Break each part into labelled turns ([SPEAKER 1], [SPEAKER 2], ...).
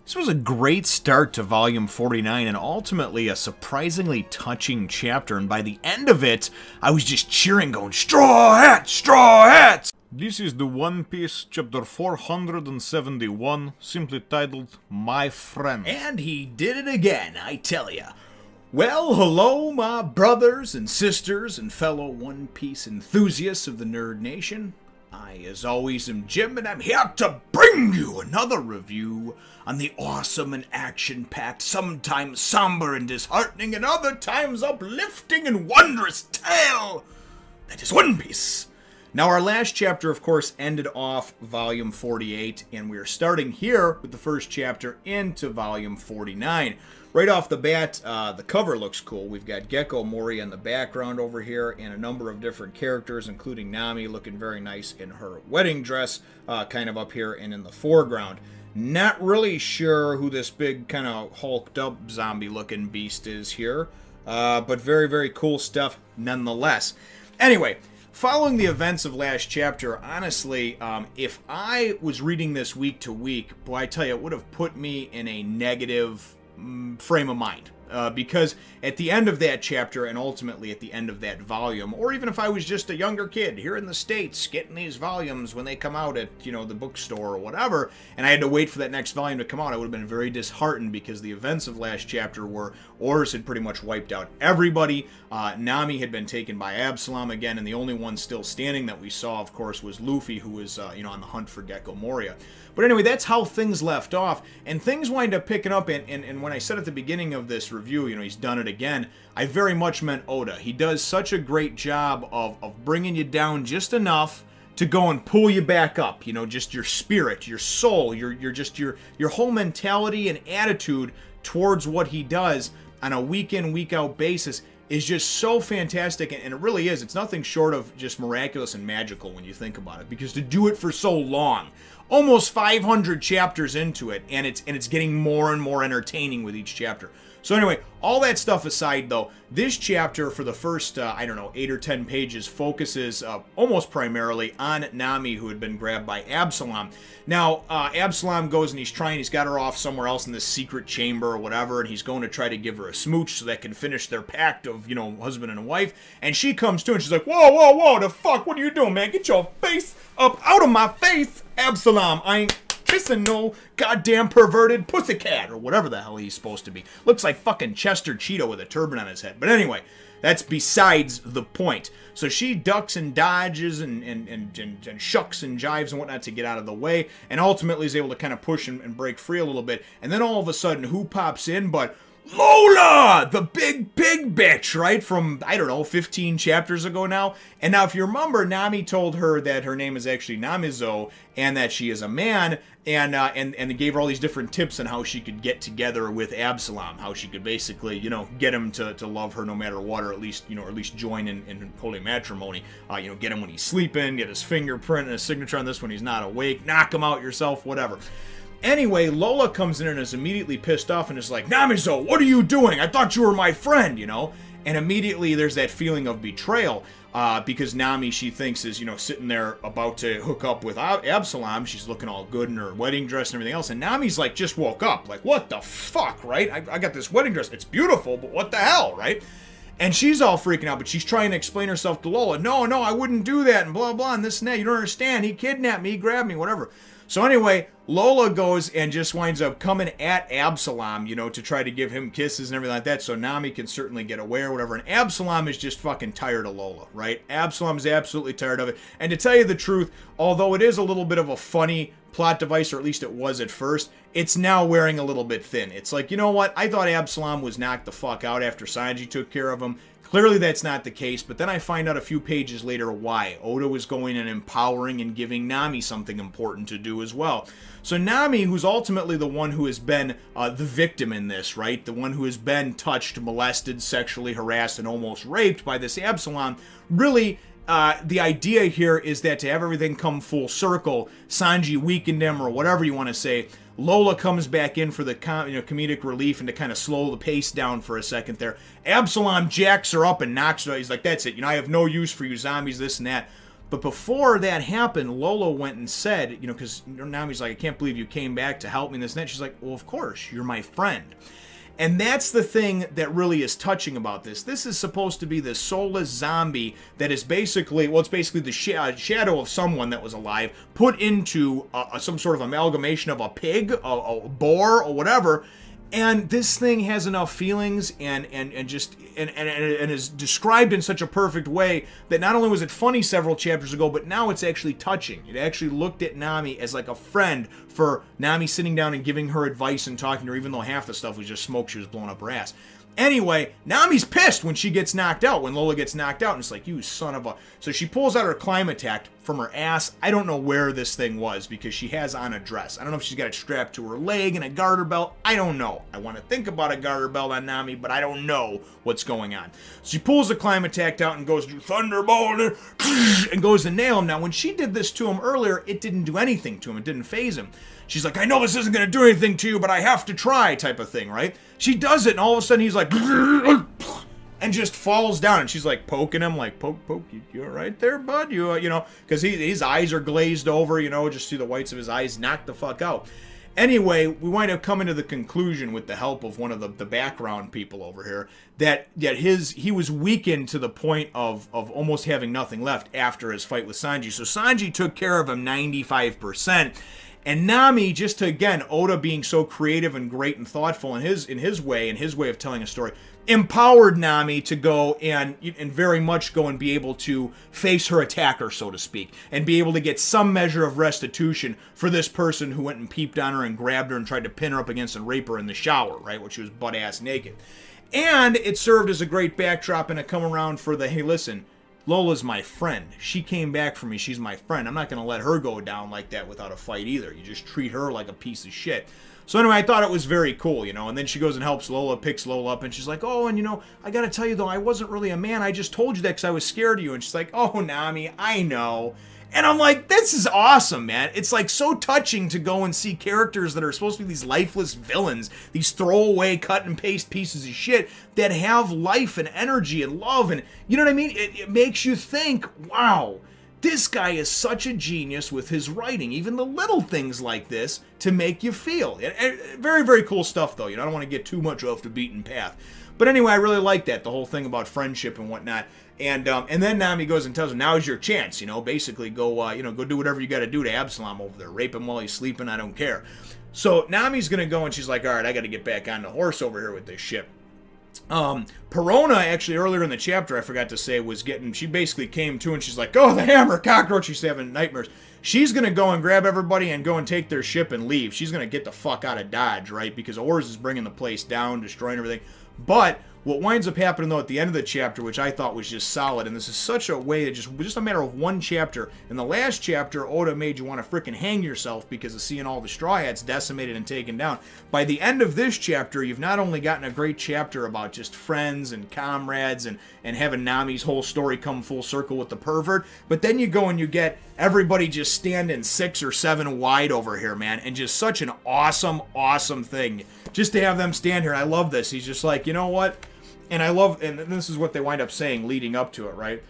[SPEAKER 1] This was a great start to Volume 49 and ultimately a surprisingly touching chapter, and by the end of it, I was just cheering, going, "Straw Hats! Straw Hats!" This is the One Piece, chapter 471, simply titled, My Friend.
[SPEAKER 2] And he did it again, I tell ya. Well, hello, my brothers and sisters and fellow One Piece enthusiasts of the Nerd Nation. I, as always, am Jim, and I'm here to bring you another review on the awesome and action-packed, sometimes somber and disheartening, and other times uplifting and wondrous tale that is One Piece. Now, our last chapter, of course, ended off Volume 48, and we're starting here with the first chapter into Volume 49. Right off the bat, the cover looks cool. We've got Gecko Mori in the background over here, and a number of different characters, including Nami, looking very nice in her wedding dress, kind of up here and in the foreground. Not really sure who this big, kind of hulked-up, zombie-looking beast is here, but very, very cool stuff nonetheless. Anyway, following the events of last chapter, honestly, if I was reading this week to week, boy, I tell you, it would have put me in a negative frame of mind. Because at the end of that chapter, and ultimately at the end of that volume, or even if I was just a younger kid here in the States getting these volumes when they come out at, you know, the bookstore or whatever, and I had to wait for that next volume to come out, I would have been very disheartened because the events of last chapter were Oris had pretty much wiped out everybody. Nami had been taken by Absalom again, and the only one still standing that we saw, of course, was Luffy, who was, you know, on the hunt for Gecko Moria. But anyway, that's how things left off, and things wind up picking up, and when I said at the beginning of this review, you know, he's done it again, I very much meant Oda. He does such a great job of bringing you down just enough to go and pull you back up, you know, just your spirit, your soul, your whole mentality and attitude towards what he does on a week-in, week-out basis is just so fantastic, and it really is. It's nothing short of just miraculous and magical when you think about it, because to do it for so long, almost 500 chapters into it, and it's getting more and more entertaining with each chapter. So anyway, all that stuff aside, though, this chapter for the first, I don't know, 8 or 10 pages focuses almost primarily on Nami, who had been grabbed by Absalom. Now, Absalom goes and he's got her off somewhere else in this secret chamber or whatever, and he's going to try to give her a smooch so they can finish their pact of, you know, husband and wife. And she comes to and she's like, whoa, whoa, whoa, the fuck, what are you doing, man? Get your face up out of my face, Absalom. I ain't kissing no goddamn perverted pussycat, or whatever the hell he's supposed to be. Looks like fucking Chester Cheeto with a turban on his head. But anyway, that's besides the point. So she ducks and dodges and shucks and jives and whatnot to get out of the way, and ultimately is able to kind of push and break free a little bit. And then all of a sudden, who pops in but Lola, the big pig bitch, right? From, I don't know, 15 chapters ago now. And now, if you remember, Nami told her that her name is actually Namizo, and that she is a man, and they gave her all these different tips on how she could get together with Absalom, how she could basically, you know, get him to love her no matter what, or at least, you know, or at least join in holy matrimony. You know, get him when he's sleeping, get his fingerprint and a signature on this when he's not awake, knock him out yourself, whatever. Anyway, Lola comes in and is immediately pissed off and is like, Namizo, what are you doing? I thought you were my friend, you know? And immediately there's that feeling of betrayal, because Nami, she thinks, is, you know, sitting there about to hook up with Absalom. She's looking all good in her wedding dress and everything else. And Nami's like, just woke up. Like, what the fuck, right? I got this wedding dress. It's beautiful, but what the hell, right? And she's all freaking out, but she's trying to explain herself to Lola. No, I wouldn't do that, and blah, blah, and this and that. You don't understand. He kidnapped me, he grabbed me, whatever. So anyway, Lola goes and just winds up coming at Absalom, you know, to try to give him kisses and everything like that, so Nami can certainly get away or whatever. And Absalom is just fucking tired of Lola, right? Absalom's absolutely tired of it. And to tell you the truth, although it is a little bit of a funny plot device, or at least it was at first, it's now wearing a little bit thin. It's like, you know what? I thought Absalom was knocked the fuck out after Sanji took care of him. Clearly that's not the case, but then I find out a few pages later why. Oda was going and empowering and giving Nami something important to do as well. So Nami, who's ultimately the one who has been the victim in this, right? The one who has been touched, molested, sexually harassed, and almost raped by this Absalom, really, the idea here is that to have everything come full circle, Sanji weakened him, or whatever you want to say, Lola comes back in for the comedic relief and to kind of slow the pace down for a second there. Absalom jacks her up and knocks her out. He's like, that's it. You know, I have no use for you zombies, this and that. But before that happened, Lola went and said, you know, because Nami's like, I can't believe you came back to help me in this and that. She's like, well, of course, you're my friend. And that's the thing that really is touching about this. This is supposed to be this soulless zombie that is basically, well, it's basically the shadow of someone that was alive put into some sort of amalgamation of a pig, a boar, or whatever. And this thing has enough feelings and is described in such a perfect way that not only was it funny several chapters ago, but now it's actually touching. It actually looked at Nami as like a friend for Nami sitting down and giving her advice and talking to her, even though half the stuff was just smoke. She was blowing up her ass. Anyway, Nami's pissed when she gets knocked out, when Lola gets knocked out, and it's like, you son of a... So she pulls out her climb attack from her ass. I don't know where this thing was, because she has on a dress. I don't know if she's got it strapped to her leg and a garter belt. I don't know. I want to think about a garter belt on Nami, but I don't know what's going on. So she pulls the climb attack out and goes to Thunderbolt and goes to nail him. Now, when she did this to him earlier, it didn't do anything to him. It didn't phase him. She's like, I know this isn't going to do anything to you, but I have to try, type of thing, right? She does it, and all of a sudden he's like, and just falls down, and she's like poking him, like, poke, you all right there, bud? You know, because his eyes are glazed over, you know, just see the whites of his eyes, knocked the fuck out. Anyway, we wind up coming to the conclusion with the help of one of the background people over here that he was weakened to the point of almost having nothing left after his fight with Sanji. So Sanji took care of him 95%. And Nami, just to, again, Oda being so creative and great and thoughtful in his way of telling a story, empowered Nami to go and very much go and be able to face her attacker, so to speak, and be able to get some measure of restitution for this person who went and peeped on her and grabbed her and tried to pin her up against and rape her in the shower, right, when she was butt-ass naked. And it served as a great backdrop and a come around for the, hey, listen, Lola's my friend. She came back for me. She's my friend. I'm not going to let her go down like that without a fight either. You just treat her like a piece of shit. So anyway, I thought it was very cool, you know, and then she goes and helps Lola, picks Lola up, and she's like, oh, and you know, I got to tell you, though, I wasn't really a man. I just told you that because I was scared of you. And she's like, oh, Nami, I know. And I'm like, this is awesome, man. It's like so touching to go and see characters that are supposed to be these lifeless villains, these throwaway cut and paste pieces of shit that have life and energy and love. And you know what I mean? It makes you think, wow, this guy is such a genius with his writing, even the little things like this to make you feel. Very, very cool stuff, though. You know, I don't want to get too much off the beaten path. But anyway, I really like that, the whole thing about friendship and whatnot. And then Nami goes and tells him, now's your chance, you know, basically go do whatever you got to do to Absalom over there. Rape him while he's sleeping, I don't care. So Nami's going to go and she's like, all right, I got to get back on the horse over here with this ship. Perona, actually, earlier in the chapter, I forgot to say, she basically came to and she's like, oh, the hammer, cockroach, she's having nightmares. She's going to go and grab everybody and go and take their ship and leave. She's going to get the fuck out of Dodge, right? Because Oars is bringing the place down, destroying everything. But what winds up happening, though, at the end of the chapter, which I thought was just solid, and this is such a way that just a matter of one chapter. In the last chapter, Oda made you want to frickin' hang yourself because of seeing all the Straw Hats decimated and taken down. By the end of this chapter, you've not only gotten a great chapter about just friends and comrades and having Nami's whole story come full circle with the pervert, but then you go and you get everybody just standing 6 or 7 wide over here, man, and just such an awesome, awesome thing. Just to have them stand here, I love this. He's just like, you know what? And I love, and this is what they wind up saying leading up to it, right?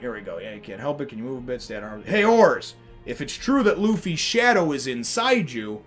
[SPEAKER 2] Here we go. Yeah, you can't help it. Can you move a bit? Stand on. Hey, Oars, if it's true that Luffy's shadow is inside you,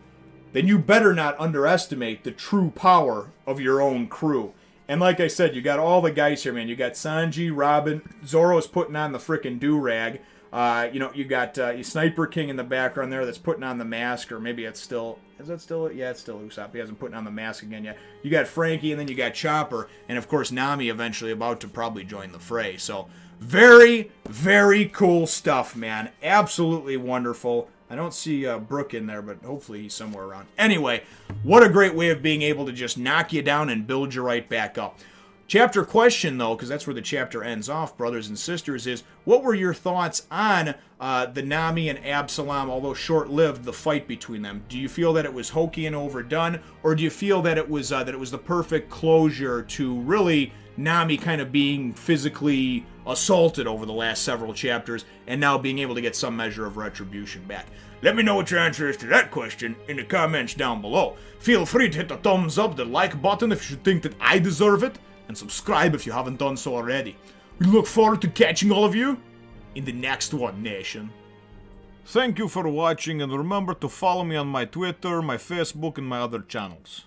[SPEAKER 2] then you better not underestimate the true power of your own crew. And like I said, you got all the guys here, man. You got Sanji, Robin, Zoro's putting on the frickin' do-rag. You got Sniper King in the background there that's putting on the mask, or maybe it's still... Is that still... Yeah, it's still Usopp. He hasn't put on the mask again yet. You got Frankie, and then you got Chopper, and of course Nami eventually about to probably join the fray. So, very, very cool stuff, man. Absolutely wonderful. I don't see Brook in there, but hopefully he's somewhere around. Anyway, what a great way of being able to just knock you down and build you right back up. Chapter question, though, because that's where the chapter ends off, brothers and sisters, is what were your thoughts on the Nami and Absalom, although short-lived, the fight between them? Do you feel that it was hokey and overdone, or do you feel that it was the perfect closure to really Nami kind of being physically assaulted over the last several chapters and now being able to get some measure of retribution back? Let me know what your answer is to that question in the comments down below. Feel free to hit the thumbs up, the like button if you think that I deserve it, and subscribe if you haven't done so already. We look forward to catching all of you in the next one, Nation.
[SPEAKER 1] Thank you for watching, and remember to follow me on my Twitter, my Facebook, and my other channels.